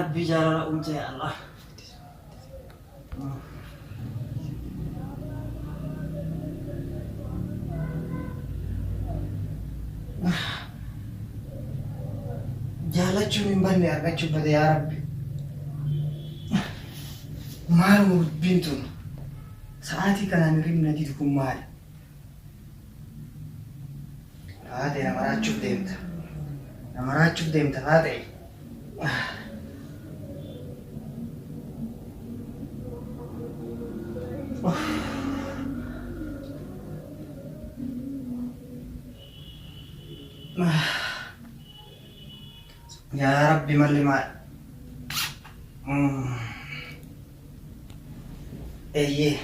Rabbi jaalala uumte yaa Allah. Jaalachuun hin banne argachuu bade yaa Rabbi. Maaluma dubbiin tun sa'aatii kanaan hirribni didu kun maali? Haatee nama raachuuf deemta. Nama raachuuf deemta haatee. Yaa Rabbi malli maal? Eeyyee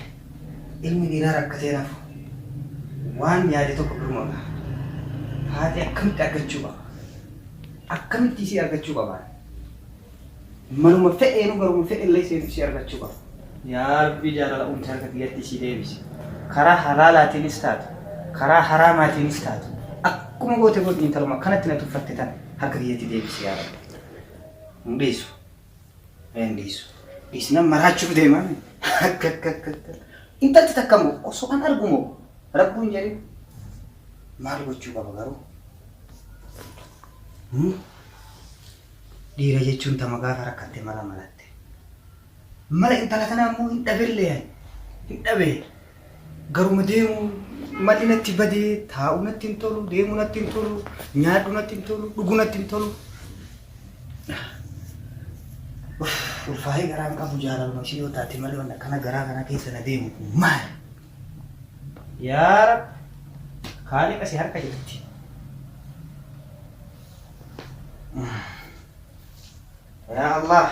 ilmi dhiiraa rakkatee nafu waan yaade tokko biruma haati akkamitti argachuu qaba? Akkamitti isii argachuu qaba? Manuma fedheenu garuma fedhellee isii argachuu qaba. Yaa Rabbi jaalala uumte harka kiyyatti isii deebisi. Karaa halaalaatiinis taatu, karaa haraamaatiinis taatu. Akkuma goote godhiin taluma kanatti na tuffatte tan harka kiyyatti deebisi yaa Rabbi. Hin dhiisu. Hin dhiisu. Dhiisnaan maraachuuf deemaa. Intalti takka moo osoo an argu moo rabbuun jedhe maal gochuu qaba garuu? Dhiira jechuun tama gaafa rakkatte mala malatte. Mala intala kanaa immoo hin dhabellee hin dhabee garuma deemu malli natti badee taa'u natti hin tolu, deemu natti hin tolu, nyaadhu natti hin tolu, dhugu natti hin tolu. Ulfaa'ee garaan qabu jaalaluma ishee yoo taate malee waan akkana garaa kana keessa na deemu maali? Yaa Rabbi kaanii qasii harka jirti. Yaa Allah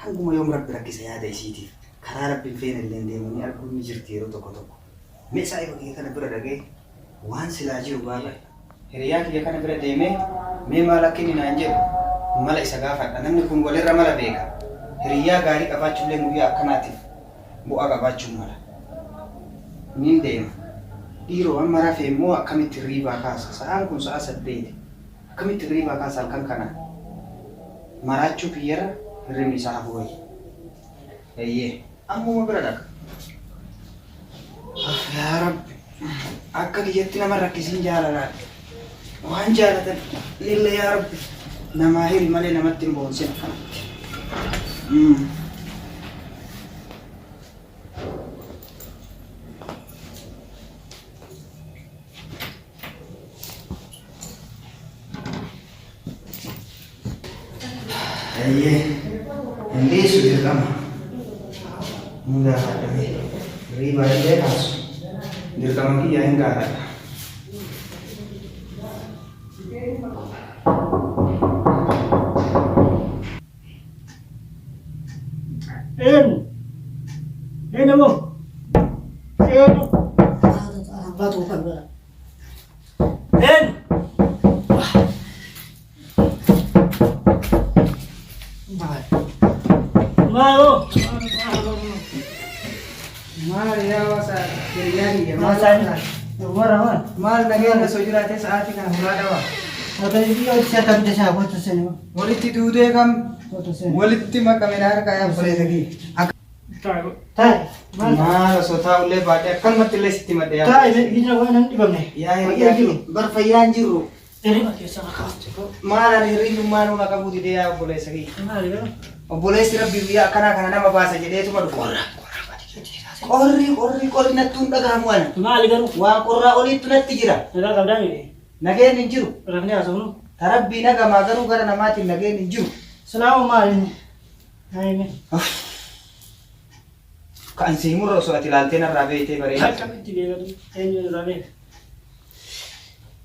hanguma yoom Rabbi rakkisa yaada isiitiif karaa Rabbiin feene illee deemanii arguun ni jirti yeroo tokko tokko. Mee saayiba kiyya kana bira dhagee waan silaa jiru baala hiriyaa kiyya kana bira deemee mee maal akka inni naan jedhu mala isa gaafadha. Namni kun walirra mala beeka. Hiriyaa gaarii qabaachuullee guyyaa akkanaatiif bu'aa qabaachuun mala. Niin deema. Dhiiroo amma rafee immoo akkamitti riibaa kaasa? Sa'aan kun sa'a 8. Akkamitti riibaa kaasa halkan kana? Maraachuu kiyyarra hirribni isaa hafuu. Eeyyee ammuma bira dhaqa. Yaa Rabbi akka kiyyatti nama rakkisiin jaalalaa. Waan jaalatan lilla yaa Rabbi. Nama hiri malee namatti hin boonsin akkanatti. Eeyyee hin dhiisu dirqama. Mun gaafadhamee riibaa illee kaasu dirqama kiyyaa hin gaafadha. Namo. Batu kan bara. Malo. Mal ya wasa kiriani ya Masanya. Warawan. Mal nagenda sojurate saati kana huladawa. Atau dia siapa desa foto sini. Walitti duudee kam Foto sini. walitti makameen harka yaa buleesagi. Tai. Maal osoo taa'ullee baadhee akkanumatti illee sitti madde yaa. Tai ini orang nanti bang. Yaa hiriyaa bar fayyaan jiru. Ini pakai sama kau. Maal ani hirriyummaa numa qabu didee yaa obboleessagi. Kenal ya. Obboleessi Rabbi guyyaa akkanaa kana nama baasa jedheetuma dhufa. Qorri nattuun dhagahamu ana. Kenal ya. Waan qorraa oliittu natti jira. Tidak kau dah ini. Nageen hin jiru. Orangnya asal Tarabbii nagamaa garuu gara namaatiin nageen hin jiru. Selamat malam. Hai. Kan siimurra osoo ati ilaaltee narraa beektee bareeda. Kami tiga kali. Ini rame.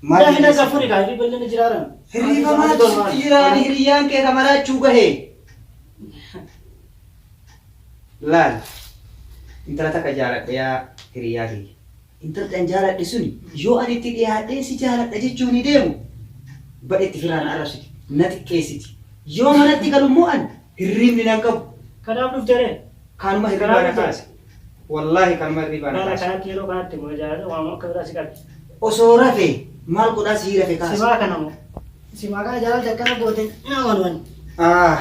Maal Dah ini kafuri kah? Ini benda ni jiraran. hirriba maal jiraan hiriyyaan kee kamaraachuu gahee. Laal intala takka jaaladha yaa hiriyaa kee. Intalli an jaaladhe suni yoo ani itti dhiyaadhee si jaaladha jechuun ni deemu. Badheetti firaan arrabsiti na xiqqeessiti. Yoo manatti galummoo an hirribni nan qabu. Kenapa lu jare? Kanuma hirribaa na kaase. Wallaahi kanuma hirribaa na Mana kaase. kana kilo kan timu jare. Wama kau sikap. Osoo rafee maal godhaa sii rafe kaase. Siapa kan kamu? Siapa kan jalan jalan botin. Nawan wan. Ah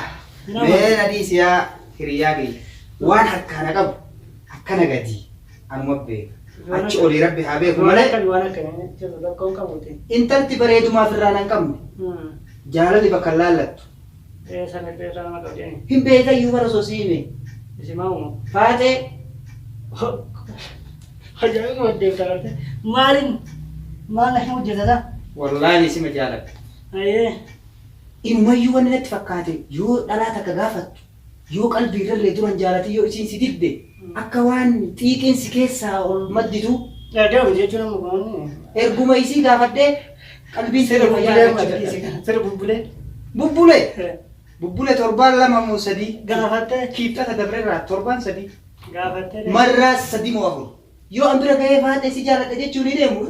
Mee nadhiisiyaa hiriyaa ga'e. Waan akkana qabu akkana gadi anuma beeka. Achi olii rabbi haa beeku malee. Intalti bareedumaaf irraan hin qabne. Jaalalli bakka laallattu. Hin beekayyuu bara osoo siime. Faatee. Maaliin maal hin hojjetata? Wallaahi sima jaaladha. Inumayyuu wanni natti fakkaate yoo dhalaa takka gaafattu yoo qalbii irrallee duran jaalate yoo isiin si didde akka waan xiiqinsi keessaa ol madditu. Erguma isii gaafadhee qalbiin sirra bubbulee. Bubbulee torbaan lama moo sadii. Gaafattee. Kiiftata dabreerraa torbaan sadii. Gaafattee. Marraas sadii moo afur. Yoo an bira gahee faatee si jaaladha jechuun ni deemu.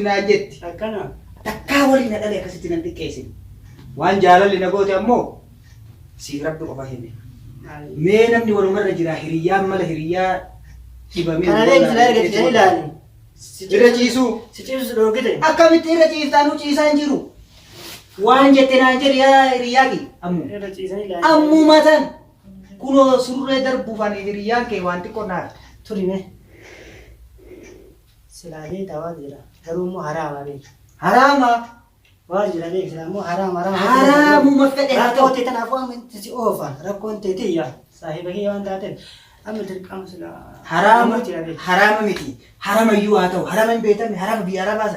Naan jetti. Akkana. Takkaa waliin na dhalee akkasitti nan xiqqeessin. Waan jaalalli na goote ammoo siif rabbi qofa hime. Mee namni walumarra jira hiriyyaan mala hiriyyaa dhibamee. Kana deemsila erga ilaali. Irra ciisuu. Si ciisu dhoogite. Akkamitti irra ciiftaanuu ciisaa hin jiru. Waan jette naan jedhi yaa hiriyyaaki. Irra ciisan ilaali. Ammuma tan kunoo surree darbuufan hiriyyaan kee waan xiqqoo naaf. Turime. Silaalee ta'aa jira. Garuu immoo haraama beeku. Haraama. Waan jira beeku sila immoo haraama. Haraamuma fedhe haa ta'u. Rakkoo ta'e tanaafuu amanti si oofa. Rakkoon ta'e tiyya. Saahiba kee waan taateef. Amma dirqama sila. Haraama miti. Haramayyuu haa ta'u. Harama hin beekame harama biyya arabaa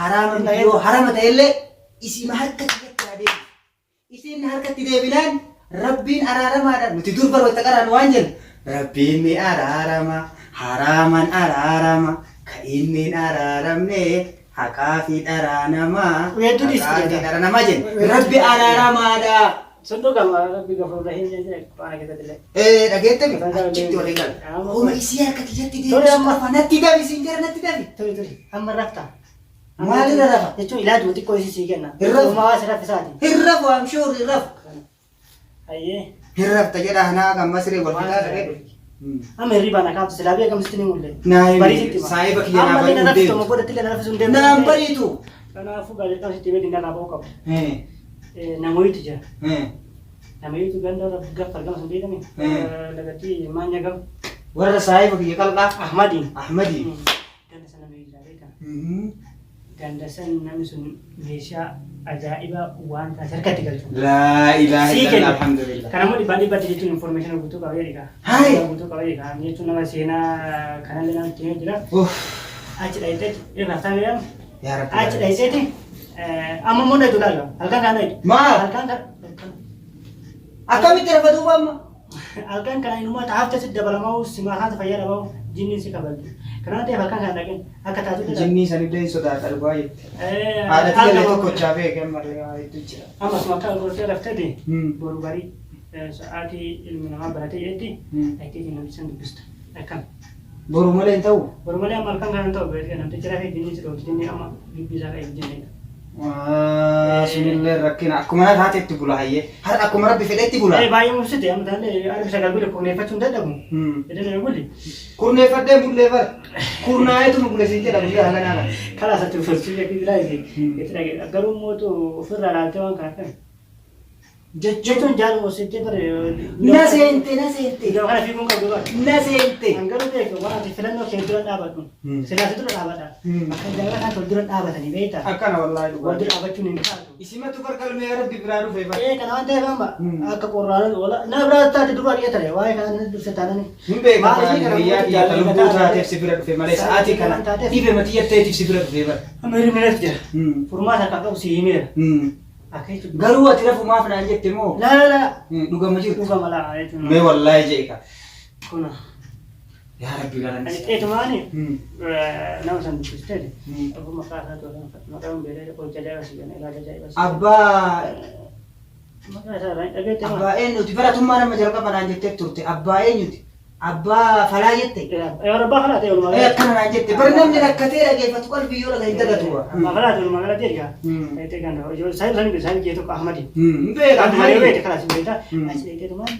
harama miti yoo harama ta'ellee isima harkatti deebi'aa. Isin harkatti deebinaan rabbiin araaramaadha. Nuti dur barbaadda qaraan waan jennu. Rabbiin ni araarama. Haraman araarama. Ka inni hin araaramne haqaa fi dharaa namaa. Haqaa fi dharaa namaa jenna. Rabbi araaramaadha. Sunduu gama rabbi gafuudha hin jenne waan keessatti. Dhageette mi? Achitti walii gala. Oma isii harkatti jetti deebisu. Natti dabi siin jira natti dabi. Turi amma rafta. Maalirra rafa? Jechuun ilaaluu xiqqoo isii kenna. Hirrafu. Uumaa si raffisaati. Hirrafu am sure hirrafu. Ayyee. Hirrafta jedha hanaa kan masiree wal fitaa ta'e. Amma hirribaa na kaaftu silaa beekam sitti ni mul'e. Naayii saayiba kiyya naa bariitu deemu. Amma illee godhatti illee na raffisuun deemu. Naan bariitu. Kanaafuu gaazexaan sitti beekni naa bahu qabu. Namoota jira. Namoota ganda gaffa argama sun beekame. Lagatti maanya gam. Warra saayiba kiyya qal'aa. Ahmadiin. Ahmadiin. Ganda sana meeshaa beekama. Ganda san namni sun meeshaa ajaa'ibaa waan taate harkatti galchu. Laa ilaaha illallah alhamdulillah. Kanammoo dhibbaan jechuun information guutuu qaba jedhiga. Hai. Guutuu qaba jedhiga. Jechuun nama seenaa kanallee namatti himee jira. Achi dhayitee irraa taa'ee Yaa Rabbi. achi dhayiteeti amma munda itu laala. Halkan kana itu. Maal? Halkan kan. Akkamitti rafa duuba amma? Halkan kana inuma taafta si dabalamaa simaa haata fayyadamaa jinni si kabalti. Kana ta'e halkan kana dhaqeen akka taatu. Jinnii sanillee hin sodaata dhugaa jetti. Haadhati galee tokkochaa beekee malee waayee jira. Amma makka gortee raftee boru barii sa'aatii ilmi namaa baratee jetti dhaqee namni san dubbista. Akkam. Boru malee hin ta'u. Boru malee amma halkan kana ta'u beekee namti jira fi jinni si dhoofti jinni amma dubbisaa kan eeggannedha. Sunillee rakkina akkuma na taatetti bula hayyee. Har akkuma rabbi fedhetti bula. Baay'ee mubsite amma taalee arbi sagal bule kurneeffachuun dadhabu. Jedhee bulli. Kurneeffadhee bullee bara. Kurnaa'eetu nu bule siin jedha bullee haala naana. Karaa isaatti uffachuu jechuudha ilaalee itti dhagee garuu mootu ofirraa laaltee waan kana kan. Jechuun jaalala hojjetee bare. Na seente. Iddoo kana fiiguun qabdu bara. Na seente. Garuu beeku waan ati filannoo kee dura dhaabadhu. Silaasi dura dhaabadha. Akka jaalala kan tol dura dhaabatanii beektaa. Akkana wallaahi dhugaa. Wal dura dhaabachuun hin taatu. Isimatu gargalmee rabbi biraa dhufee bara. Kana waan ta'eef amma akka qorraan wala na biraa taate dura dhiyaatare waa'ee kana dursa taanani. Hin beekamu hiriyaa dhiyaata lubbuu taateef si bira dhufee malee sa'aatii kana dhiibee matii jetteetiif si bira dhufee bara. Amma hirminas jira. Furmaata akka qabu si himeera. Garuu ati rafumaaf naan jette moo? La. Dhugama jiru. Dhugama laa jechuudha. Mee wallaahi jeeka. Kuna. Yaa rabbi galannis. Eetumaani nama san dubbistee akkuma kaasaa tola maqaan beelee qoricha ajaa'iba si gana ilaaja ajaa'iba si. Abbaa. Maqaa isaa irraa dhageette maa? Abbaa eenyuti baratummaa nama jalqaba naan jettee turte abbaa eenyuti? Abbaa falaa jette. Abbaa falaa ta'e walumaa galatti. Akkana naan jette bari namni rakkatee dhageeffatu qalbii yoo dhagaa hin dagatu. Abbaa falaa ta'e walumaa galatti ergaa. Ta'e kan saayib jee tokko Ahmadi. Beeka Ahmadi beekte karaa si beekta. Achi dhaqeetumaan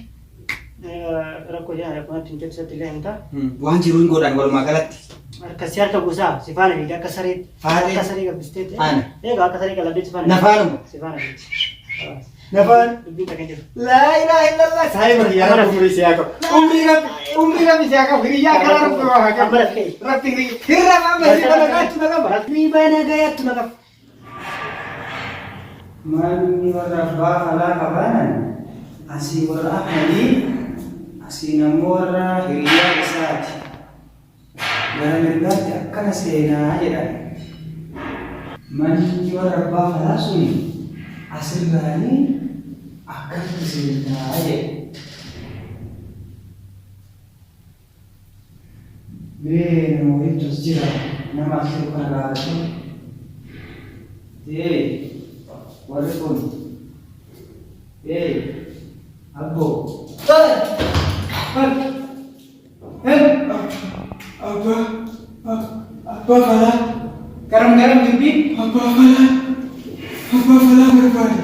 rakkoo jaa rakkoonatti hin jechisatti illee hin ta'a. Waan jiru hin godhan walumaa galatti. Harkasii harka gusaa si faana fiide akka saree. Faadhee. Akka saree gabbistee ta'e. Ana. Egaa akka saree qalabdee si faana. Na faanuma. Si faana fiide. Nafaan. dubbiin takka jiru. Laa ilaaha illallah. Saahiba yaa rabbi umrii siyaa qabu. Umrii rabbi siyaa qabu. Hiriyaa karaa rabbi waa haa qabu. Rabbi hirra maama hirriba nagaattu na qaba. Hirriba nagaattu na qaba. Manni warra abbaa falaa qabaanan asii warra Ahmadii asii nammoo warra hiriyaa isaati. Gara mirgaatti akkana seenaa jedhan. Manni warra abbaa falaa suni asirraanii akkasitti seenaa jedhe. Bee nama walittus jira nama asiru kana gaafatu. Warri kun abbo abba fala garam dubbi abba fala berbaade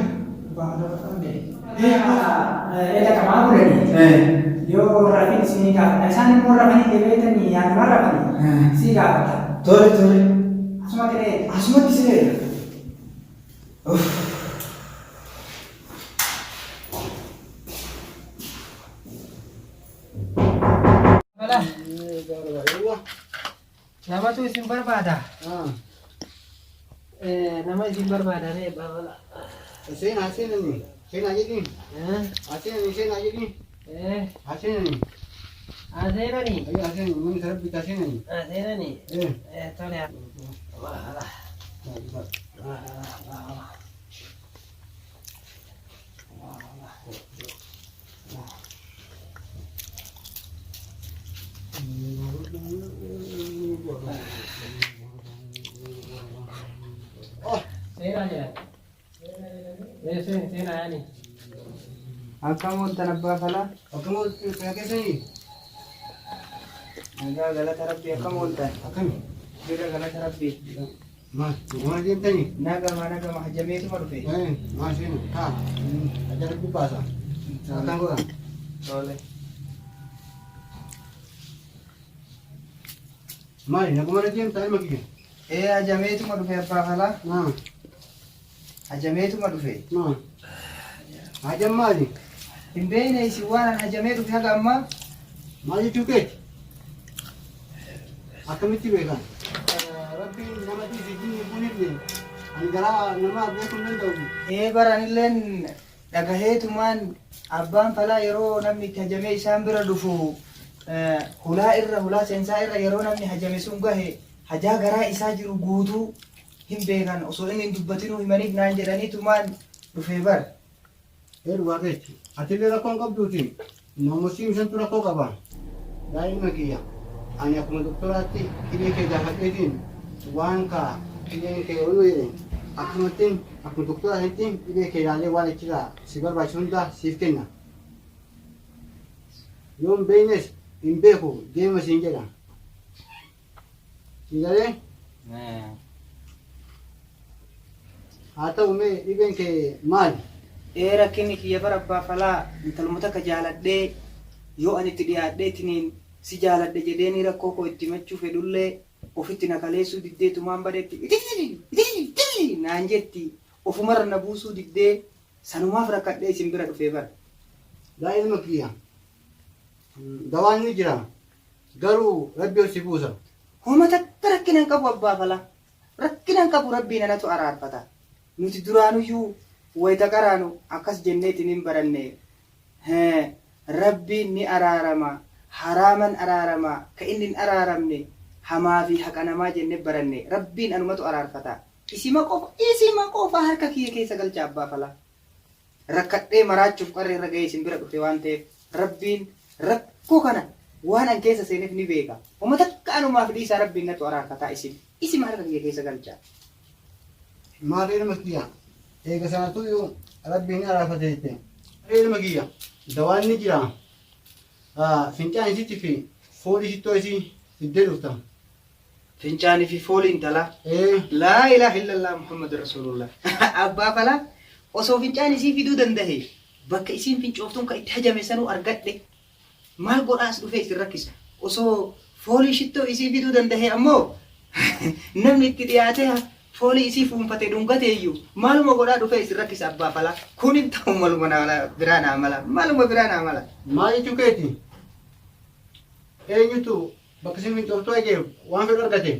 Eta kamaa godhani yoo rafin isinii gaafata isaan immoo rafanii deebi'atanii yaaduma rafanii sii gaafata. tole Asumatti ta'e asumatti siree namatu isin barbaada. Nama isin barbaada ree baabala. seenaa jedhiin seenaa jedhiin aseenanii Aseenanii. aseenanii manni sarabbi aseenanii Aseenanii. Tole. Seenaa jedhan. Seenaa yaani. akkam ooltan abbaa falaa akkam ooltan keessanii nagaa galata rabbii akkam ooltan akkami bira galata rabbii maal deemtanii nagama hajjameetuma dhufe maal seenu haa hajja rabbii baasa akkam godhan tole maali naguma deemtaa ilma kiyya hajjameetuma dhufe abbaa falaa hajjameetuma dhufe hajjam maali hin beekne isin waan hajjamee dhufe haga ammaa maal jechuu keeti akkamitti beekan rabbiin nama dhiise jinni bunirre ani garaa nama beekuu hin danda'u baranilleen dhagaheetumaan abbaan falaa yeroo namni itti hajamee isaan bira dhufu hulaa seensaa irra yeroo namni hajame sun gahe hajaa garaa isaa jiru guutuu hin beekan osoo inni hin dubbatinuu himaniif naan jedhaniitumaan dhufee bara. Waaqeetti atillee rakkoon qabduutiin namoonni santu rakkoo qaba. Daa'ima kiyya ani akkuma doktoraatti dhibee kee gaafadheetiin waan kaa dhibeen kee oluu jedhe akkumattiin akkuma doktoraatti dhibee kee ilaalee waan achirraa si barbaachisu hundaa siif kenna. Yoo hin beeknes hin beeku deema siin jedha. Siigalee haa ta'u mee dhibeen kee maali? Rakkinni kiyya bara abbaa falaa intaluma takka jaaladhee yoo ani itti dhiyaadheetiniin si jaaladhe jedheeni rakkoo koo itti himachuu fedhullee ofitti na kaleessuu diddeetumaan badeetti naan jetti ofumarra na buusuu diddee sanumaaf rakkadhee isin bira dhufee bara. Daa'ima kiyya dawaan ni jira garuu rabbi si buusa. Homa takka rakkina hin qabu abbaa falaa rakkina hin qabu rabbiin anatu araarfata nuti duraanuyyuu wayita qaraanu akkas jenneetiin hin baranne rabbiin ni araarama haraaman araarama ka inni hin araaramne hamaa fi haqa namaa jenne baranne rabbiin anumatu araarfata isima qofa harka kiyya keessa galcha abbaa falaa rakkadhee maraachuuf qarree irra ga'ee isin bira dhufe waan ta'eef rabbiin rakkoo kana waan an keessa seeneef ni beeka homa takka anumaaf dhiisaa rabbiin natu araarfata isima harka kiyya keessa galcha. Maal ilma kiyya eega sanatu rabbiin araarfate jette ilma kiyya dawaan ni jira fincaan isitti fi foolii sittoo isii fiddee dhufta. Fincaanii fi fooliin tala. Laa ilaaha illallah Muhammad Rasulullah. Abbaa falaa osoo fincaan isii fiduu danda'e bakka isiin fincooftuun kan itti hajame sanuu argadhe maal godhaas dhufee isin rakkisa. Osoo foolii shittoo isii fiduu danda'e ammoo namni itti dhiyaatee foolii isii fuunfatee dhungatee iyyuu maaluma godhaa dhufee isin rakkisa abbaa falaa kun hin ta'u maluma biraan amala maaluma biraan amala. Maali cukeeti? Eenyutu bakka isin fincooftoo eegeef waan fedhu argate?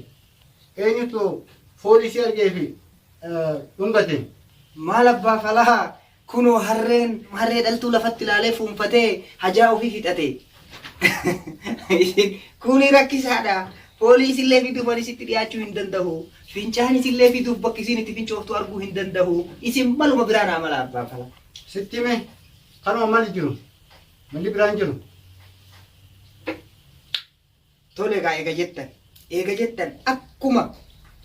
Eenyutu foolii isii argee fi dhungate? Maal abbaa falaa kunoo harree dhaltuu lafatti ilaalee fuunfatee hajaa ofii fixate. Kuni rakkisaadha. Foolii isillee fiduuf ani sitti dhiyaachuu hin danda'u. Fincaan isillee fiduuf bakki isin itti fincooftu arguu hin danda'u. Isin maluma biraan amala abbaa falaa. Sitti mee kanuma malli jiru? Malli biraan jiru? Tole egaa eega jettan akkuma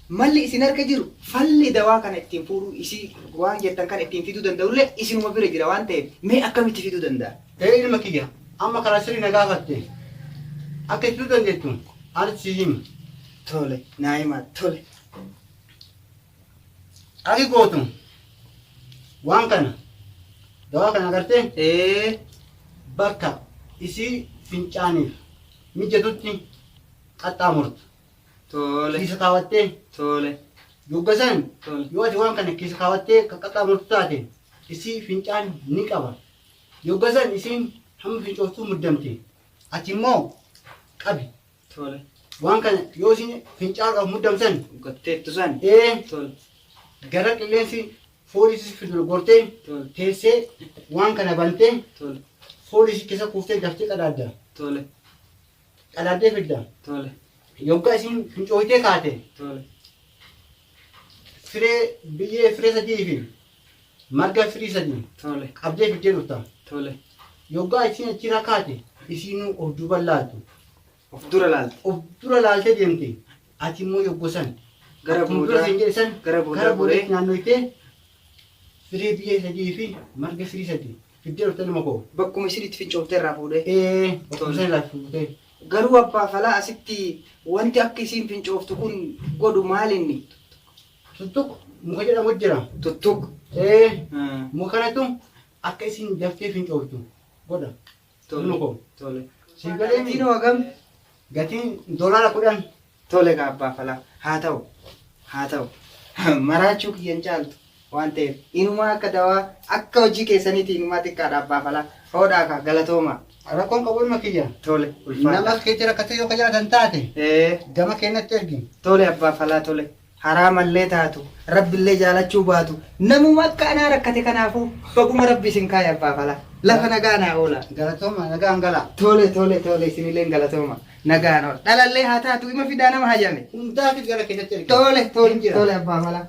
malli isin harka jiru falli dawaa kana ittiin fuudhuu isii waan jettan kana ittiin fiduu danda'ullee isinuma bira jira waan ta'eef mee akkamitti fiduu danda'a? Ilma kiyya amma karaa sirrii na gaafatte akka fiduu dandeettu ani si himi. Tole naa himaa tole. Aki gootu waan kana dawaa kana agartee bakka isii fincaaniif mijatutti qaxxaamurtu. Tole. Kiisa kaawwattee. Tole. Yoggasan Tole. yoo ati waan kana kiisa kaawwattee qaxxaamurtu taate isii fincaan ni qaba. Yoggasan isiin hamma fincooftuu muddamte ati immoo qabi. Tole. Waan kana yoo isin fincaadhaaf muddamsan Gotteettu san. Tole. gara qilleensi foolii isii fidu gortee Tole. teessee waan kana bantee Tole. foolii isii keessa kuuftee daftee qadaadda. Tole. Qadaaddee fidda. Tole. Yoggaa isin fincooftee kaate Tole. biyyee firee sadii fi marga firii sadii Tole. qabdee fiddee dhufta. Tole. Yoggaa isin achirra kaate isin of duuba laaltu. Of dura laalti. Of dura laaltee deemte ati immoo yoggosan Gara akkuma boodaa- dura isin jedhisan gara boodaa gara goree. boodaatti naannoytee firee biyyee sadii fi marga firii sadii fiddee dhufta nama koo. Bakkuma isin itti fincoofte irraa fuudhee. Bakkuma sana irraa fuutee. Garuu abbaa falaa asitti wanti akka isiin fincooftu kun godhu maalinni? Tuttuq muka jedhamu jira. Tuttuq. Muka kanatu akka isin daftee fincooftu godha. Nama koo. Tole. Si galee Gatiin hagam? gatiin doolaara 10. Tole egaa abbaa falaa haa ta'u maraachuu kiyyan caaltu waan ta'eef inumaa akka dawaa akka hojii keessaniiti inumaa xiqqaadha abbaa falaa hoodhaa kaa galatooma. Rakkoon qabu ilma kiyya. Tole ulfaata. Nama keetti rakkatee yoo jiraatan taate gama keenyatti ergi. Tole abbaa falaa tole haraa mallee taatu rabbillee jaalachuu baatu namuma akka anaa rakkate kanaafuu baguma rabbi isin kaaya abbaa falaa lafa nagaa naa oola. Galatooma nagaan gala. Tole isinillee galatooma nagaan oola dhalallee haa taatu ima fidaa nama hajame. Hundaafis gara keenyatti ergi. Tole abbaa falaa.